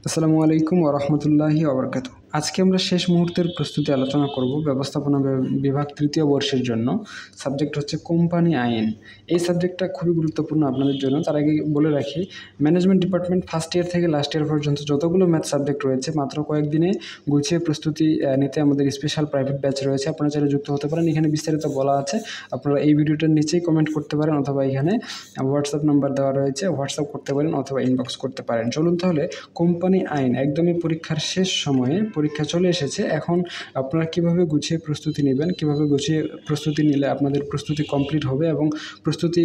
আসসালামু আলাইকুম ওয়া রাহমাতুল্লাহি ওয়া বারাকাতুহু। আজকে আমরা শেষ মুহূর্তের প্রস্তুতি আলোচনা করব ব্যবস্থাপনা বিভাগ ৩য় বর্ষের জন্য। সাবজেক্ট হচ্ছে কোম্পানি আইন। এই সাবজেক্টটা খুবই গুরুত্বপূর্ণ আপনাদের জন্য। তার আগে বলে রাখি, ম্যানেজমেন্ট ডিপার্টমেন্ট ফার্স্ট ইয়ার থেকে লাস্ট ইয়ার পর্যন্ত যতগুলো ম্যাথ সাবজেক্ট রয়েছে মাত্র কয়েকদিনে গুছিয়ে প্রস্তুতি নিতে আমাদের স্পেশাল প্রাইভেট ব্যাচ রয়েছে। আপনারা চাইলে যুক্ত হতে পারেন। এখানে বিস্তারিত বলা আছে। আপনারা এই ভিডিওটার নিচেই কমেন্ট করতে পারেন অথবা এখানে হোয়াটসঅ্যাপ নাম্বার দেওয়া রয়েছে, হোয়াটসঅ্যাপ করতে পারেন অথবা ইনবক্স করতে পারেন। চলুন তাহলে কোম্পানি আইন একদমই পরীক্ষার শেষ সময়ে, পরীক্ষা চলে এসেছে। এখন আপনারা কিভাবে গুছিয়ে প্রস্তুতি নেবেন, কিভাবে গুছিয়ে প্রস্তুতি নিলে আপনাদের প্রস্তুতি কমপ্লিট হবে এবং প্রস্তুতি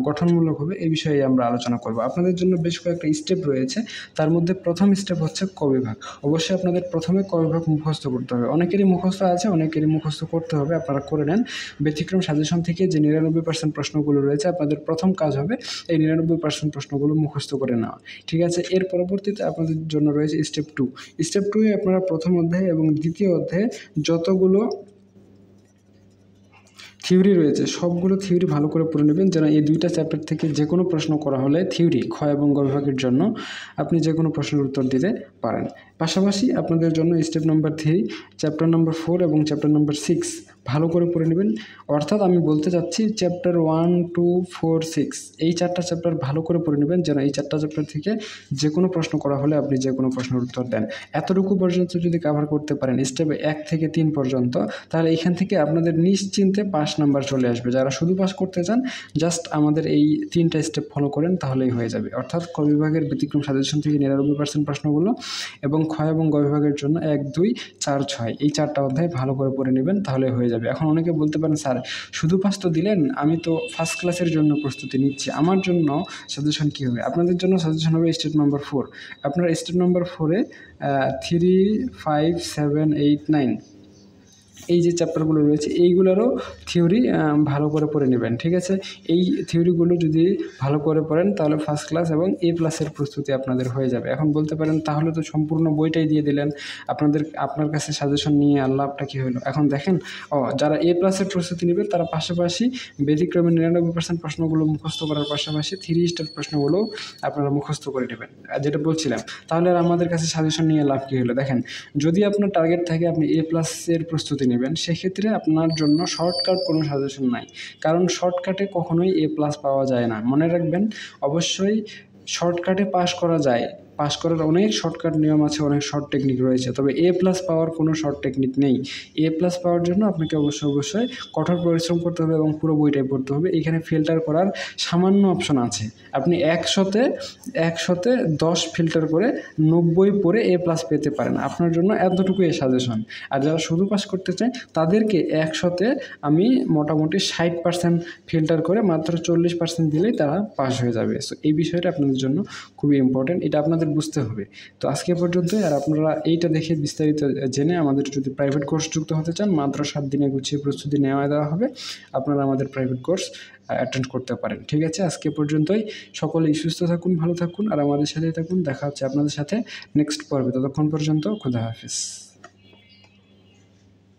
গঠনমূলক হবে, এই বিষয়ে আমরা আলোচনা করব। আপনাদের জন্য বেশ কয়েকটা স্টেপ রয়েছে। তার মধ্যে প্রথম স্টেপ হচ্ছে ক বিভাগ। অবশ্যই আপনাদের প্রথমে ক বিভাগ মুখস্থ করতে হবে। অনেকেরই মুখস্থ আছে, অনেকেরই মুখস্থ করতে হবে, আপনারা করে নেন। ব্যতিক্রম সাজেশন থেকে যে 99% প্রশ্নগুলো রয়েছে, আপনাদের প্রথম কাজ হবে এই 99% প্রশ্নগুলো মুখস্থ করে নেওয়া। ঠিক আছে, এর পরবর্তীতে আপনাদের জন্য রয়েছে স্টেপ 2। স্টেপ 2-এ আপনারা প্রথম অধ্যায় এবং দ্বিতীয় অধ্যায়ে যতগুলো থিওরি রয়েছে সবগুলো থিওরি ভালো করে পড়ে নেবেন, যেন এই দুইটা চ্যাপ্টার থেকে যে কোনো প্রশ্ন করা হলে থিওরি খ এবং গ বিভাগের জন্য আপনি যে কোনো প্রশ্নের উত্তর দিতে পারেন। পাশাপাশি আপনাদের জন্য স্টেপ নাম্বার 3, চ্যাপ্টার নাম্বার 4 এবং চ্যাপ্টার নাম্বার 6 ভালো করে পড়ে নেবেন। অর্থাৎ আমি বলতে চাচ্ছি চ্যাপ্টার 1, 2, 4, 6 এই 4টা চ্যাপ্টার ভালো করে পড়ে নেবেন, যেন এই 4টা চ্যাপ্টার থেকে যে কোনো প্রশ্ন করা হলে আপনি যে কোনো প্রশ্নের উত্তর দেন। এতটুকু পর্যন্ত যদি কভার করতে পারেন স্টেপ 1 থেকে 3 পর্যন্ত, তাহলে এখান থেকে আপনাদের নিশ্চিন্তে পাস নাম্বার চলে আসবে। যারা শুধু পাস করতে চান, জাস্ট আমাদের এই 3টা স্টেপ ফলো করেন তাহলেই হয়ে যাবে। অর্থাৎ ক বিভাগের ব্যতিক্রম সাজেশন থেকে 99% প্রশ্নগুলো এবং খ এবং গ বিভাগের জন্য 1, 2, 4, 6 এই 4টা অধ্যায় ভালো করে পড়ে নেবেন, তাহলে হয়ে যাবে। এখন অনেকে বলতে পারেন, স্যার শুধু পাস তো দিলেন, আমি তো ফার্স্ট ক্লাসের জন্য প্রস্তুতি নিচ্ছি, আমার জন্য সাজেশন কী হবে? আপনাদের জন্য সাজেশন হবে স্টেপ নাম্বার 4। আপনারা স্টেপ নাম্বার 4-এ 3, 5, 7, 8, 9 এই যে চ্যাপ্টারগুলো রয়েছে এইগুলোরও থিওরি ভালো করে পড়ে নেবেন। ঠিক আছে, এই থিওরিগুলো যদি ভালো করে পড়েন তাহলে ফার্স্ট ক্লাস এবং A+-এর প্রস্তুতি আপনাদের হয়ে যাবে। এখন বলতে পারেন, তাহলে তো সম্পূর্ণ বইটাই দিয়ে দিলেন, আপনার কাছে সাজেশন নিয়ে আর লাভটা কী হলো? এখন দেখেন, যারা A+-এর প্রস্তুতি নেবে তারা পাশাপাশি ব্যতিক্রমে 99% প্রশ্নগুলো মুখস্থ করার পাশাপাশি 3 স্টার প্রশ্নগুলো আপনারা মুখস্থ করে নেবেন, যেটা বলছিলাম। তাহলে আর আমাদের কাছে সাজেশন নিয়ে লাভ কী হলো? দেখেন, যদি আপনার টার্গেট থাকে আপনি A+-এর প্রস্তুতি নেবেন, সেক্ষেত্রে আপনার জন্য শর্টকাট কোনো সাজেশন নাই। কারণ শর্টকাটে কখনোই A+ পাওয়া যায় না। মনে রাখবেন, অবশ্যই শর্টকাটে পাস করা যায়। পাস করার অনেক শর্টকাট নিয়ম আছে, অনেক শর্ট টেকনিক রয়েছে, তবে A+ পাওয়ার কোনো শর্ট টেকনিক নেই। A+ পাওয়ার জন্য আপনাকে অবশ্যই কঠোর পরিশ্রম করতে হবে এবং পুরো বইটাই পড়তে হবে। এখানে ফিল্টার করার সামান্য অপশন আছে। আপনি 100-তে 10 ফিল্টার করে 90 পড়ে A+ পেতে পারেন। আপনার জন্য এতটুকুই সাজেশন। আর যারা শুধু পাস করতে চায় তাদেরকে 100-তে আমি মোটামুটি 60% ফিল্টার করে মাত্র 40% দিলেই তারা পাস হয়ে যাবে। সো এই বিষয়টা আপনাদের জন্য খুবই ইম্পর্টেন্ট, এটা আপনাদের বুঝতে হবে। তো আজকে পর্যন্তই। আর আপনারা এইটা দেখে বিস্তারিত জেনে আমাদের যদি প্রাইভেট কোর্স যুক্ত হতে চান, মাত্র 7 দিনে গুছিয়ে প্রস্তুতি দেওয়া হবে। আপনারা আমাদের প্রাইভেট কোর্স অ্যাটেন্ড করতে পারেন। ঠিক আছে, আজকে পর্যন্তই। সকলেই সুস্থ থাকুন, ভালো থাকুন আর আমাদের সাথেই থাকুন। দেখা হচ্ছে আপনাদের সাথে নেক্সট পর্বে। ততক্ষণ পর্যন্ত খোদা হাফেজ।